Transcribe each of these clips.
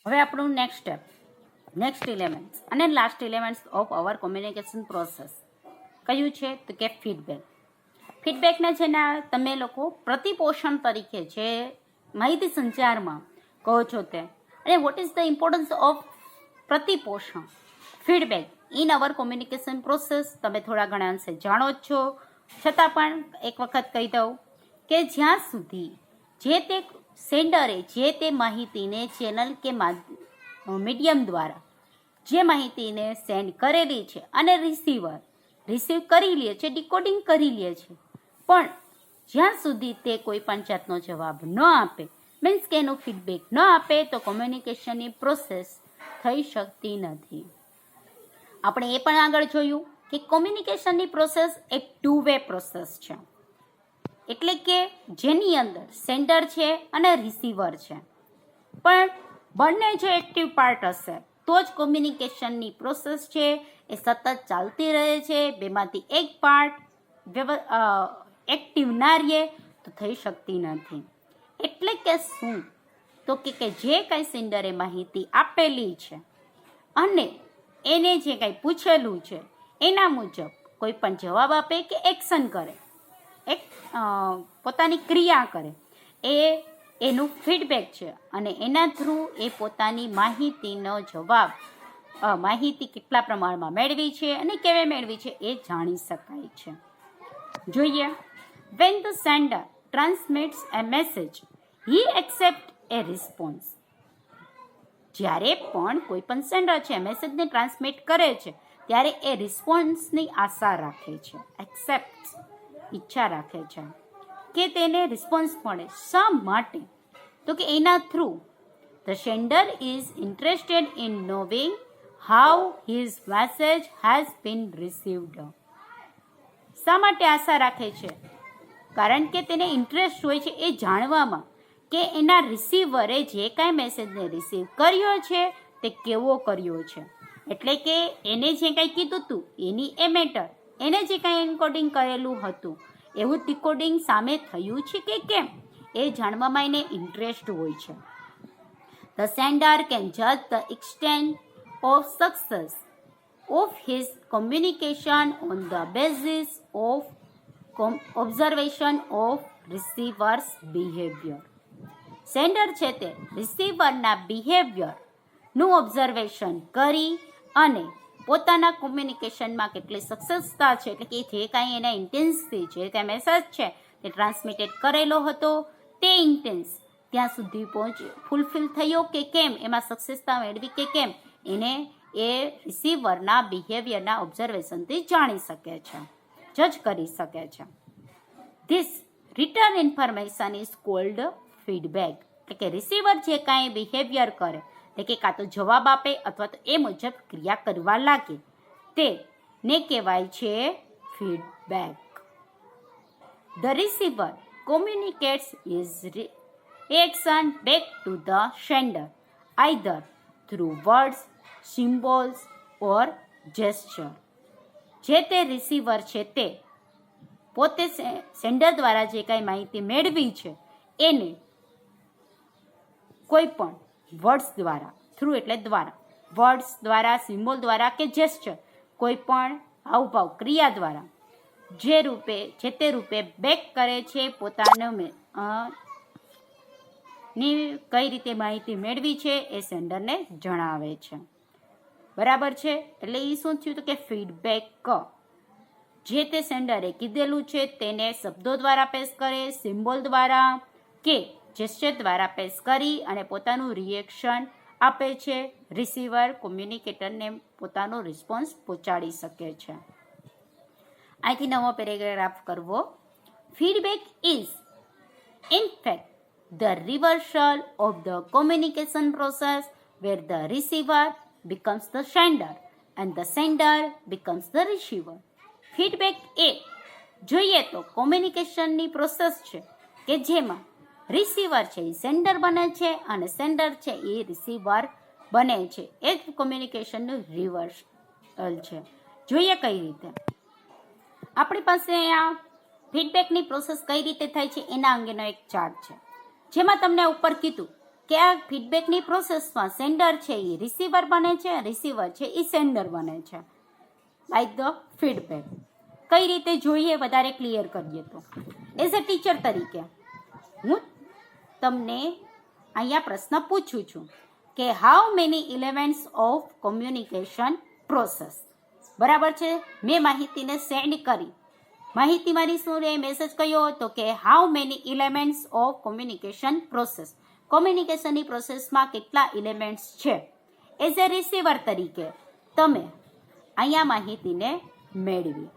હવે આપણું next elements અને last elements of our communication process કયું છે તો કે ફીડબેકને જેના તમે લોકો પ્રતિપોષણ તરીકે જે માહિતી સંચારમાં કહો છો તે, અને what is the importance of પ્રતિપોષણ feedback in our communication process તમે થોડા ઘણા અંશે જાણો જ છો, છતાં પણ એક વખત કહી દઉં કે જ્યાં સુધી જે તે સેન્ડરે જે તે માહિતીને ચેનલ કે મીડિયમ દ્વારા જે માહિતીને સેન્ડ કરેલી છે અને રિસીવર રિસીવ કરી લે છે, ડીકોડિંગ કરી લે છે, પણ જ્યાં સુધી તે કોઈ પણ જાતનો જવાબ ન આપે, મીન્સ કે એનું ફીડબેક ન આપે, તો કોમ્યુનિકેશનની પ્રોસેસ થઈ શકતી નથી. આપણે એ પણ આગળ જોયું કે કોમ્યુનિકેશનની પ્રોસેસ એક 2-વે પ્રોસેસ છે, એટલે કે જેની અંદર સેન્ડર છે અને રિસીવર છે, પણ બંને જો એક્ટિવ પાર્ટ હશે તો જ કોમ્યુનિકેશનની પ્રોસેસ છે એ સતત ચાલતી રહે છે. બેમાંથી એક પાર્ટ એક્ટિવ ના રહે તો થઈ શકતી નથી. એટલે કે શું તો કે જે કાંઈ સેન્ડરે માહિતી આપેલી છે અને એને જે કાંઈ પૂછેલું છે એના મુજબ કોઈ પણ જવાબ આપે કે એક્શન કરે, પોતાની ક્રિયા કરે, એનું ફીડબેક છે, અને એના થ્રુ એ પોતાની માહિતીનો જવાબ માહિતી કેટલા પ્રમાણમાં મેળવી છે અને કેવી મેળવી છે એ જાણી શકાય છે. જોઈએ, when the sender transmits a message he accepts a response. જ્યારે પણ કોઈ પણ સેન્ડર છે મેસેજને ટ્રાન્સમિટ કરે છે ત્યારે એ રિસ્પોન્સની આશા રાખે છે, એક્સેપ્ટ ઈચ્છા રાખે છે કે તેને રિસ્પોન્સ મળે. શા માટે તો કે એના through the sender is interested in knowing how his message has been received. શા માટે આશા રાખે છે? કારણ કે તેને ઇન્ટરેસ્ટ હોય છે એ જાણવામાં કે એના રિસીવરે જે કાંઈ મેસેજને રિસીવ કર્યો છે તે કેવો કર્યો છે. એટલે કે એને જે કાંઈ કીધું હતું એની એ મેટર, એને જે કાંઈ એન્કોડિંગ કરેલું હતું એવું ડીકોડિંગ સામે થયું છે કે કેમ એ જાણવામાં એને ઇન્ટરેસ્ટ હોય છે. ધ સેન્ડર કેન જજ the extent of success of his communication on the basis of observation of receivers behaviour. Sender છે તે રિસીવરના બિહેવિયરનું ઓબ્ઝર્વેશન કરી અને પોતાના કોમ્યુનિકેશનમાં કેટલી સક્સેસતા છે, એટલે કે જે કાંઈ એના ઇન્ટેન્સથી જે કાંઈ મેસેજ છે તે ટ્રાન્સમિટેડ કરેલો હતો તે ઇન્ટેન્સ ત્યાં સુધી ફૂલફિલ થયો કે કેમ, એમાં સક્સેસતા મેળવી કે કેમ, એને એ રિસીવરના બિહેવિયરના ઓબ્ઝર્વેશનથી જાણી શકે છે, જજ કરી શકે છે. This return information is called feedback. એટલે કે રિસીવર જે કાંઈ બિહેવિયર કરે, એટલે કે કાં તો જવાબ આપે અથવા તો એ મુજબ ક્રિયા કરવા લાગે, તેને કહેવાય છે feedback. The receiver communicates his reaction back to the sender either through words, symbols or gesture. જે તે રિસીવર છે તે પોતે સેન્ડર દ્વારા જે કાંઈ માહિતી મેળવી છે એને કોઈ પણ વર્ડ્સ દ્વારા, થ્રુ એટલે દ્વારા, વર્ડ્સ દ્વારા, સિમ્બોલ દ્વારા કે જેસ્ચર, કોઈ પણ હાવભાવ ક્રિયા દ્વારા જે તે રૂપે બેક કરે છે, પોતાનો ની કઈ રીતે માહિતી મેળવી છે એ સેન્ડરને જણાવે છે. બરાબર છે? એટલે એ શું થયું તો કે ફીડબેક જે તે સેન્ડરે કીધેલું છે તેને શબ્દો દ્વારા પેશ કરે, સિમ્બોલ દ્વારા કે જેસ્ચર દ્વારા પેશ કરી અને પોતાનું રિએક્શન આપે છે. રિસીવર કોમ્યુનિકેટરને પોતાનો રિસ્પોન્સ પહોંચાડી શકે છે. અહીંથી નવો પેરેગ્રાફ કરવો. Feedback is in fact the reversal of the communication process where the receiver becomes the sender and the sender becomes the receiver. Feedback એ જોઈએ તો કોમ્યુનિકેશનની પ્રોસેસ છે કે જેમાં રિસીવર છે એ સેન્ડર બને છે અને સેન્ડર છે એ રિસીવર બને છે. એ જ કોમ્યુનિકેશનનું રિવર્સલ છે. જોઈએ કઈ રીતે. આપણી પાસે અહીંયા ફીડબેકની પ્રોસેસ કઈ રીતે થાય છે એના અંગેનો એક ચાર્ટ છે, જેમાં તમને ઉપર કીધું કે આ ફીડબેકની પ્રોસેસમાં સેન્ડર છે એ રિસીવર બને છે, રિસીવર છે એ સેન્ડર બને છે બાય ધ ફીડબેક. કઈ રીતે જોઈએ વધારે ક્લિયર કરીએ તો, એઝ અ ટીચર તરીકે હું તમને અહીંયા પ્રશ્ન પૂછું છું કે how many elements of communication process. બરાબર છે, મેં માહિતીને સેન્ડ કરી, માહિતી મારી શું રે, મેસેજ કયો હતો કે how many elements of communication process. કોમ્યુનિકેશનની પ્રોસેસમાં કેટલા એલિમેન્ટ્સ છે. એઝ અ રિસીવર તરીકે તમે અહીંયા માહિતીને મેળવી.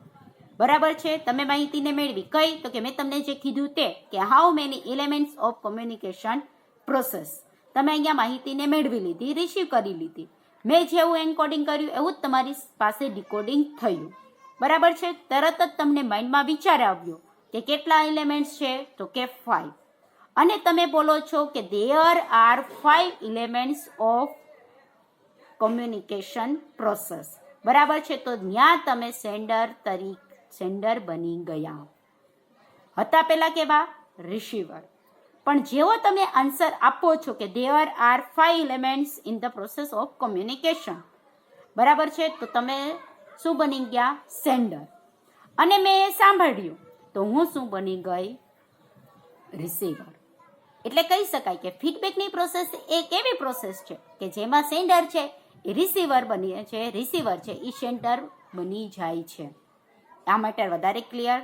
બરાબર છે, તમે માહિતીને મેળવી કઈ, તો કે મેં તમને જે કીધું તે કે how many elements of communication process. તમે અહીંયા માહિતીને મેળવી લીધી, રિસીવ કરી લીધી. મેં જેવું એન્કોડિંગ કર્યું એવું જ તમારી પાસે ડિકોડિંગ થયું. બરાબર છે, તરત જ તમને માઇન્ડમાં વિચાર આવ્યો કે કેટલા એલિમેન્ટ્સ છે, તો કે 5. અને તમે બોલો છો કે there are 5 elements of communication process. બરાબર છે, તો ત્યાં તમે સેન્ડર બની ગયા હતા. પહેલા કેવા રિસીવર. પણ જેવો તમે આન્સર આપો છો કે there are 5 elements in the process of communication, બરાબર છે, તો તમે શું બની ગયા સેન્ડર. અને મેં એ સાંભળ્યું તો હું શું બની ગઈ રિસીવર. એટલે કહી શકાય કે ફીડબેકની પ્રોસેસ એક એવી પ્રોસેસ છે કે જેમાં સેન્ડર છે એ રિસીવર બની છે, રિસીવર છે એ સેન્ડર બની જાય છે. આ મેટર વધારે ક્લિયર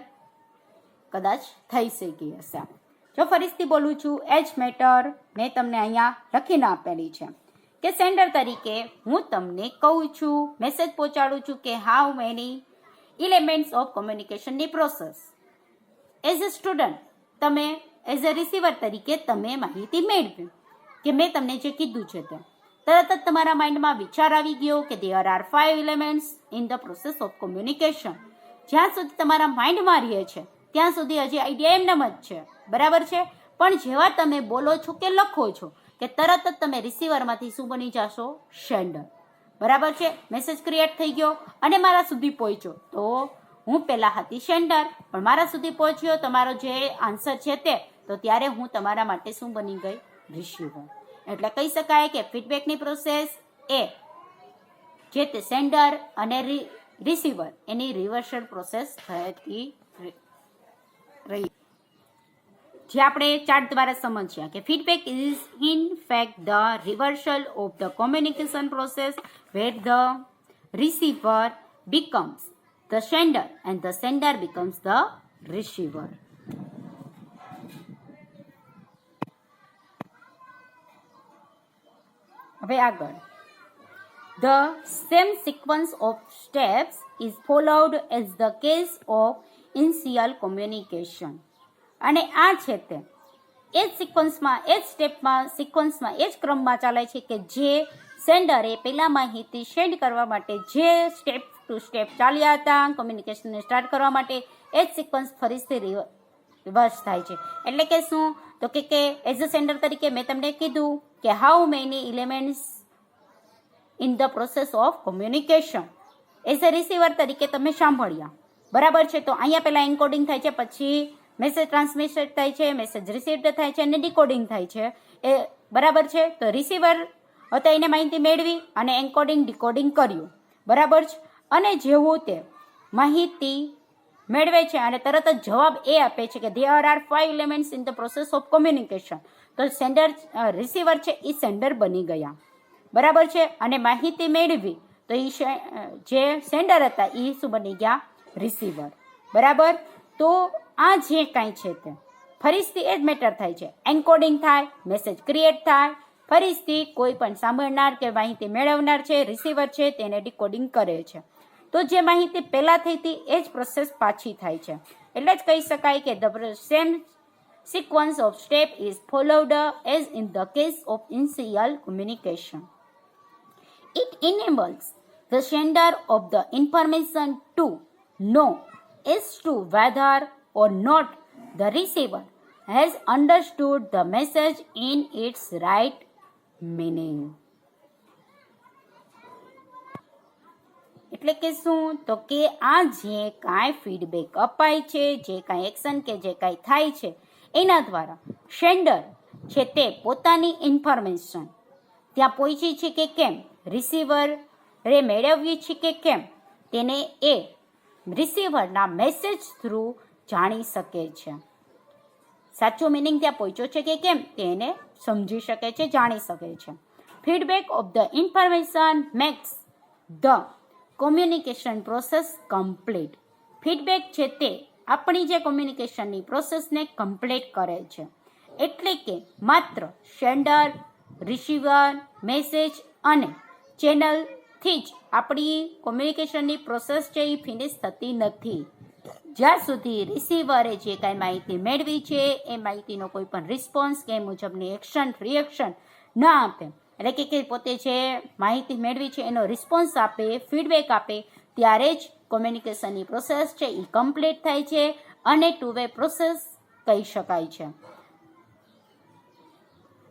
કદાચ થઈ શકી હશે. જો ફરીથી બોલું છું, એ જ મેટર મેં તમને અહીંયા લખીને આપેલી છે કે સેન્ડર તરીકે હું તમને કહું છું, મેસેજ પહોંચાડું છું કે હાઉ મેની એલિમેન્ટ્સ ઓફ કોમ્યુનિકેશનની પ્રોસેસ. એઝ અ સ્ટુડન્ટ તમે એઝ અ રિસીવર તરીકે તમે માહિતી મેળવી કે મેં તમને જે કીધું છે તે તરત જ તમારા માઇન્ડમાં વિચાર આવી ગયો કે there are 5 elements in the process of communication. જ્યાં સુધી તમારા માઇન્ડમાં રહે છે ત્યાં સુધી હજી આઈડિયા એમનેમ જ છે. બરાબર છે, પણ જેવા તમે બોલો છો કે લખો છો કે તરત જ તમે રિસીવરમાંથી શું બની જશો સેન્ડર. બરાબર છે, મેસેજ ક્રિએટ થઈ ગયો અને મારા સુધી પહોંચ્યો, તો હું પહેલાં હતી સેન્ડર, પણ મારા સુધી પહોંચ્યો તમારો જે આન્સર છે તે, તો ત્યારે હું તમારા માટે શું બની ગઈ રિસીવર. એટલે કહી શકાય કે ફીડબેકની પ્રોસેસ એ જે તે સેન્ડર અને રિસીવર એની રિવર્સલ પ્રોસેસ થતી રહી. જે આપણે ચાર્ટ દ્વારા સમજ્યા કે feedback is in fact the reversal of the communication process where the receiver becomes the sender and the sender becomes the receiver. હવે આગળ, the same sequence of steps is followed as the case of initial communication. અને આ છે તે એ જ સિક્વન્સમાં, એ જ સ્ટેપમાં, સિક્વન્સમાં એ જ ક્રમમાં ચાલે છે કે જે સેન્ડરે પહેલાં માહિતી સેન્ડ કરવા માટે જે સ્ટેપ ટુ સ્ટેપ ચાલ્યા હતા કોમ્યુનિકેશનને સ્ટાર્ટ કરવા માટે, એ જ સિક્વન્સ ફરીથી રિવર્સ થાય છે. એટલે કે શું, તો કે એઝ અ સેન્ડર તરીકે મેં તમને કીધું કે how many elements in the process of communication. As a receiver તરીકે તમે સાંભળ્યા. બરાબર છે, તો અહીંયા પહેલાં એન્કોડિંગ થાય છે, પછી મેસેજ ટ્રાન્સમિટેડ થાય છે, મેસેજ રિસીવ્ડ થાય છે અને ડિકોડિંગ થાય છે. એ બરાબર છે, તો રિસીવર હતા એને માહિતી મેળવી અને એન્કોડિંગ ડિકોડિંગ કર્યું. બરાબર છે, અને જેવું તે માહિતી મેળવે છે અને તરત જ જવાબ એ આપે છે કે there are 5 elements in the process of communication. તો સેન્ડર રિસીવર છે એ સેન્ડર બની ગયા. બરાબર છે, અને માહિતી મેળવી તો એ જે સેન્ડર હતા એ શું બની ગયા રિસીવર. બરાબર, તો આ જે કાંઈ છે તે ફરીથી એ જ મેટર થાય છે. એન્કોડિંગ થાય, મેસેજ ક્રિએટ થાય, ફરીથી કોઈ પણ સાંભળનાર કે માહિતી મેળવનાર છે રિસીવર છે તેને ડિકોડિંગ કરે છે. તો જે માહિતી પહેલાં થઈ હતી એ જ પ્રોસેસ પાછી થાય છે. એટલે જ કહી શકાય કે the same sequence of step is followed as in the case of initial communication. It enables the sender of the information to know as to whether or not the receiver has understood the message in its right meaning. એટલે કે શું, તો કે આ જે કાંઈ feedback અપાય છે, જે કાંઈ એક્શન કે જે કાંઈ થાય છે એના દ્વારા સેન્ડર છે તે પોતાની ઇન્ફોર્મેશન ત્યાં પહોંચી છે કે કેમ, રિસીવરે મેળવ્યું છે કે કેમ, તેને એ રિસીવરના મેસેજ થ્રુ જાણી શકે છે. સાચો મિનિંગ ત્યાં પહોંચ્યો છે કે કેમ તેને સમજી શકે છે, જાણી શકે છે. Feedback of the information max the communication process complete. Feedback છે તે આપણી જે કોમ્યુનિકેશનની પ્રોસેસને કમ્પ્લીટ કરે છે. એટલે કે માત્ર સેન્ડર, રિસીવર, મેસેજ અને ચેનલથી જ આપણી કોમ્યુનિકેશનની પ્રોસેસ છે એ ફિનિશ થતી નથી. જ્યાં સુધી રિસીવરે જે કાંઈ માહિતી મેળવી છે એ માહિતીનો કોઈ પણ રિસ્પોન્સ કે મુજબની એક્શન રિએક્શન ન આપે, એટલે કે પોતે જે માહિતી મેળવી છે એનો રિસ્પોન્સ આપે, ફીડબેક આપે, ત્યારે જ કોમ્યુનિકેશનની પ્રોસેસ છે એ કમ્પ્લીટ થાય છે અને ટુ વે પ્રોસેસ કહી શકાય છે.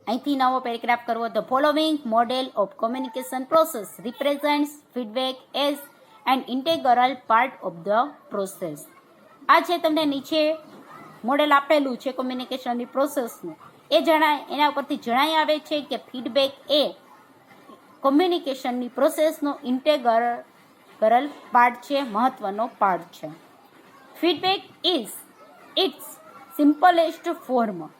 અહીંથી નવો પેરેગ્રાફ કરવો. The following model of communication process represents feedback as an integral part of the process. આ છે તમને નીચે મોડેલ આપેલું છે કોમ્યુનિકેશનની પ્રોસેસનું, એના ઉપરથી જણાઈ આવે છે કે ફીડબેક એ કોમ્યુનિકેશનની પ્રોસેસનો ઇન્ટેગ્રલ પાર્ટ છે, મહત્વનો પાર્ટ છે. Feedback is its simplest form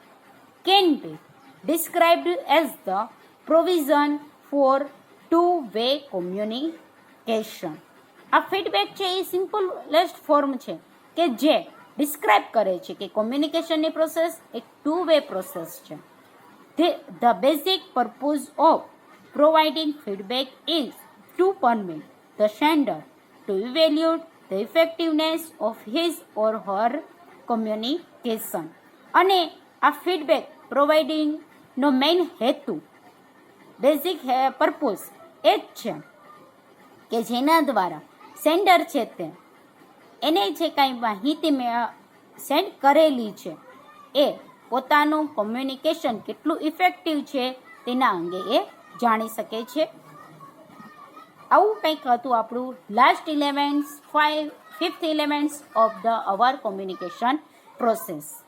can be described as the provision for two-way communication. આ ફીડબેક છે એ સિમ્પલેસ્ટ ફોર્મ છે કે જે ડિસ્ક્રાઇબ કરે છે કે કોમ્યુનિકેશનની પ્રોસેસ એક ટુ વે પ્રોસેસ છે. The basic purpose of providing feedback is to permit the sender to evaluate the effectiveness of his or her communication. અને આ ફીડબેક પ્રોવાઇડિંગનો મેઇન હેતુ, બેઝિક પર્પઝ એ જ છે કે જેના દ્વારા સેન્ડર છે તે એને જે કાંઈ માહિતી સેન્ડ કરેલી છે એ પોતાનું કોમ્યુનિકેશન કેટલું ઇફેક્ટિવ છે તેના અંગે એ જાણી શકે છે. આવું કંઈક હતું આપણું last fifth elements of the hour communication process.